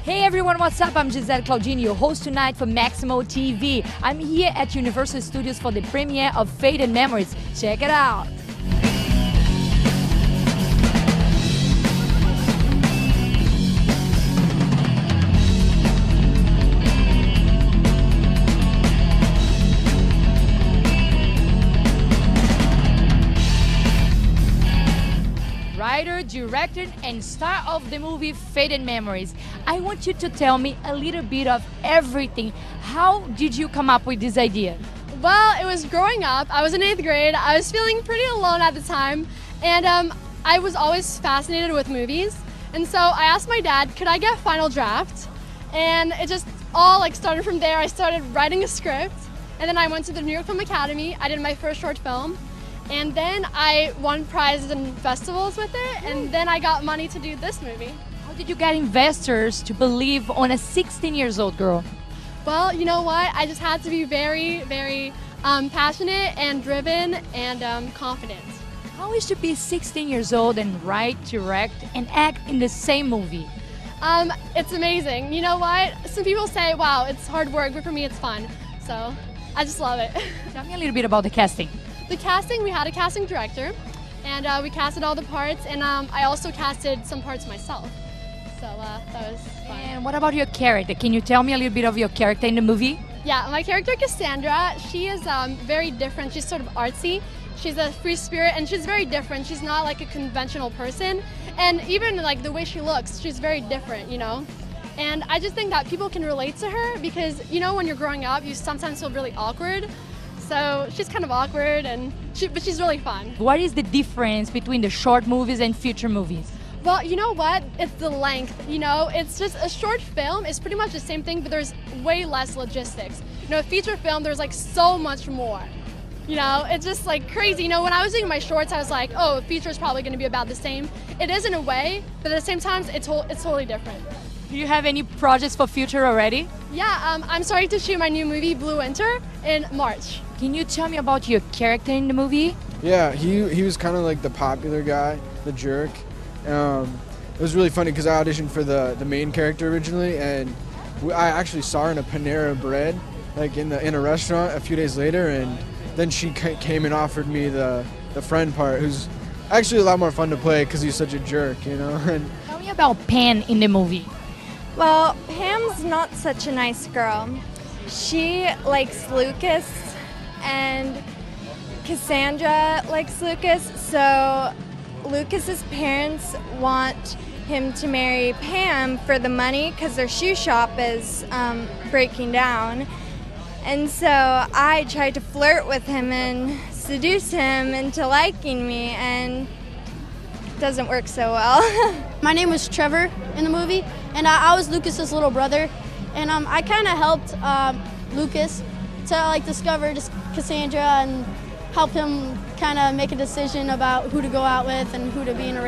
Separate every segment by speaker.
Speaker 1: Hey everyone, what's up? I'm Giselle, your host tonight for MaximoTV. I'm here at Universal Studios for the premiere of Faded Memories. Check it out. Writer, director, and star of the movie Faded Memories. I want you to tell me a little bit of everything. How did you come up with this idea?
Speaker 2: Well, it was growing up. I was in 8th grade. I was feeling pretty alone at the time, and I was always fascinated with movies. And so I asked my dad, could I get final draft? And it just all started from there. I started writing a script, and then I went to the New York Film Academy. I did my first short film. And then I won prizes in festivals with it, and then I got money to do this movie.
Speaker 1: How did you get investors to believe on a 16-year-old girl?
Speaker 2: Well, you know what? I just had to be very, very passionate and driven and confident.
Speaker 1: How is to be 16 years old and write, direct, and act in the same movie?
Speaker 2: It's amazing. You know what? Some people say, wow, it's hard work, but for me it's fun. So I just love it.
Speaker 1: Tell me a little bit about the casting.
Speaker 2: The casting, we had a casting director, and we casted all the parts, and I also casted some parts myself. So that was fun.
Speaker 1: And what about your character? Can you tell me a little bit of your character in the movie?
Speaker 2: Yeah, my character Cassandra, she is very different. She's sort of artsy. She's a free spirit, and she's very different. She's not like a conventional person, and even like the way she looks, she's very different, you know? And I just think that people can relate to her because, you know, when you're growing up, you sometimes feel really awkward. So she's kind of awkward, but she's really fun.
Speaker 1: What is the difference between the short movies and feature movies?
Speaker 2: Well, you know what? It's the length. You know, it's just a short film is pretty much the same thing, but there's way less logistics. You know, a feature film, there's like so much more. You know, it's just like crazy. You know, when I was doing my shorts, I was like, oh, a feature is probably going to be about the same. It is in a way, but at the same time, it's totally different.
Speaker 1: Do you have any projects for future already?
Speaker 2: Yeah, I'm starting to shoot my new movie, Blue Winter, in March.
Speaker 1: Can you tell me about your character in the movie?
Speaker 3: Yeah, he was kind of like the popular guy, the jerk. It was really funny because I auditioned for the main character originally, and I actually saw her in a Panera Bread, like in a restaurant a few days later, and then she came and offered me the friend part, who's actually a lot more fun to play because he's such a jerk, you know. And
Speaker 1: tell me about Pam in the movie.
Speaker 4: Well, Pam's not such a nice girl. She likes Lucas, and Cassandra likes Lucas, so Lucas's parents want him to marry Pam for the money because their shoe shop is breaking down. And so I tried to flirt with him and seduce him into liking me, and it doesn't work so well.
Speaker 5: My name was Trevor in the movie, and I was Lucas's little brother, and I kind of helped Lucas to discover Cassandra and help him kind of make a decision about who to go out with and who to be in a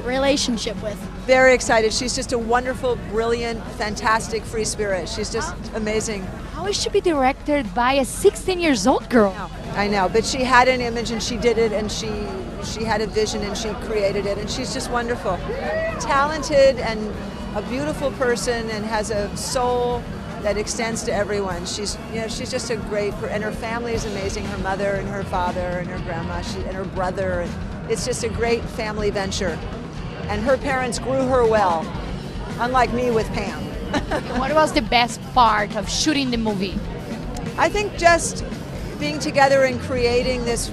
Speaker 5: relationship with.
Speaker 6: Very excited. She's just a wonderful, brilliant, fantastic free spirit. She's just amazing.
Speaker 1: How is she be directed by a 16-year-old girl?
Speaker 6: I know, but she had an image and she did it, and she had a vision and she created it, and she's just wonderful. Talented and a beautiful person, and has a soul that extends to everyone. She's just a great, and her family is amazing. Her mother and her father and her grandma and her brother. And it's just a great family venture. And her parents grew her well, unlike me with Pam.
Speaker 1: What was the best part of shooting the movie?
Speaker 6: I think just being together and creating this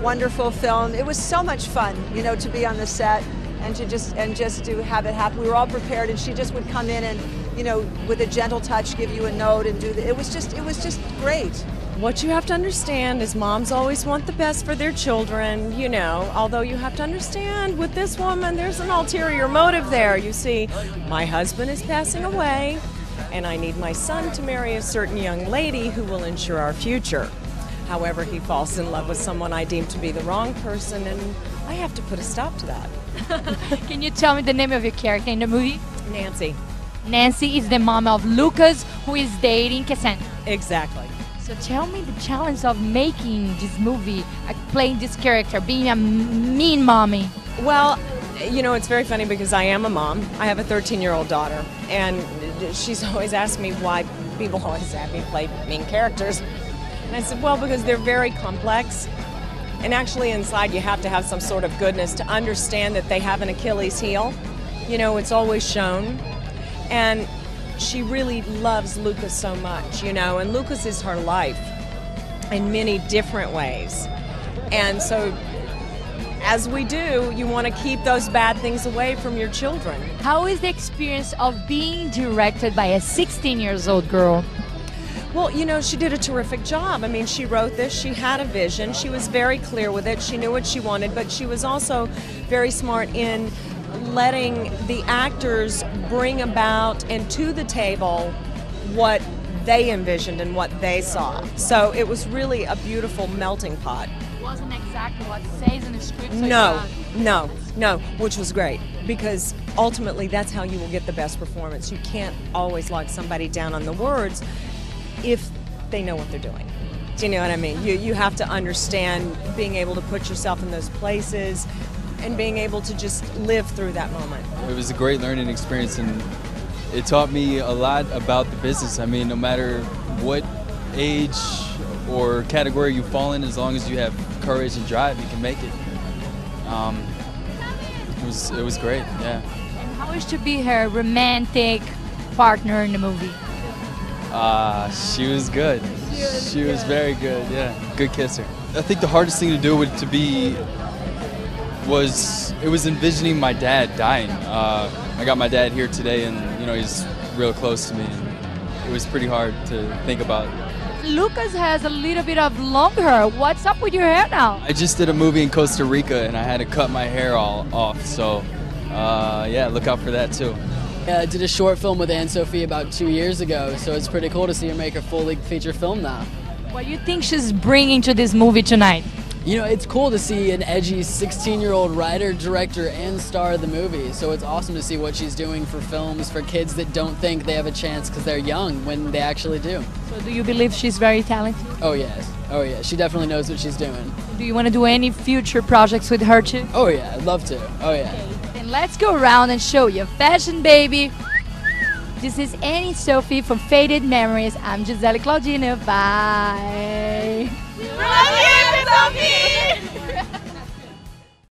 Speaker 6: wonderful film. It was so much fun, you know, to be on the set and just to have it happen. We were all prepared, and she just would come in and, you know, with a gentle touch, give you a note and do the. It was just great.
Speaker 7: What you have to understand is moms always want the best for their children, you know, although you have to understand with this woman, there's an ulterior motive there. You see, my husband is passing away, and I need my son to marry a certain young lady who will ensure our future. However, he falls in love with someone I deem to be the wrong person, and I have to put a stop to that.
Speaker 1: Can you tell me the name of your character in the movie?
Speaker 7: Nancy.
Speaker 1: Nancy is the mom of Lucas, who is dating Cassandra.
Speaker 7: Exactly.
Speaker 1: So tell me the challenge of making this movie, playing this character, being a mean mommy.
Speaker 7: Well, you know, it's very funny because I am a mom. I have a 13-year-old daughter, and she's always asked me why people always have me play mean characters. And I said, well, because they're very complex. And actually inside you have to have some sort of goodness to understand that they have an Achilles heel. You know, it's always shown. And she really loves Lucas so much, you know, and Lucas is her life in many different ways. And so, as we do, you want to keep those bad things away from your children.
Speaker 1: How is the experience of being directed by a 16-year-old girl?
Speaker 7: Well, you know, she did a terrific job. I mean, she wrote this, she had a vision, she was very clear with it, she knew what she wanted, but she was also very smart in letting the actors bring about and to the table what they envisioned and what they saw. So it was really a beautiful melting pot.
Speaker 1: It wasn't exactly what says in the script.
Speaker 7: No, which was great, because ultimately that's how you will get the best performance. You can't always lock somebody down on the words if they know what they're doing. Do you know what I mean? You have to understand being able to put yourself in those places and being able to just live through that moment.
Speaker 8: It was a great learning experience, and it taught me a lot about the business. I mean, no matter what age or category you fall in, as long as you have courage and drive, you can make it. It was great, yeah.
Speaker 1: And how is to be her romantic partner in the movie?
Speaker 8: She was good. She was very good, yeah. Good kisser. I think the hardest thing to do was envisioning my dad dying. I got my dad here today, and you know, he's real close to me, and it was pretty hard to think about.
Speaker 1: Lucas has a little bit of long hair. What's up with your hair now?
Speaker 8: I just did a movie in Costa Rica, and I had to cut my hair all off, so yeah, look out for that too.
Speaker 9: I did a short film with Anne-Sophie about 2 years ago, so it's pretty cool to see her make her full-length feature film now.
Speaker 1: What do you think she's bringing to this movie tonight?
Speaker 9: You know, it's cool to see an edgy 16-year-old writer, director, and star of the movie, so it's awesome to see what she's doing for films for kids that don't think they have a chance because they're young when they actually do.
Speaker 1: So do you believe she's very talented?
Speaker 9: Oh yes. Oh yeah, she definitely knows what she's doing.
Speaker 1: Do you want to do any future projects with her too?
Speaker 9: Oh yeah, I'd love to. Oh yeah.
Speaker 1: Okay, then let's go around and show you fashion, baby. This is Anne-Sophie from Faded Memories. I'm Giselle Claudino. Bye.
Speaker 10: Love you, Sophie!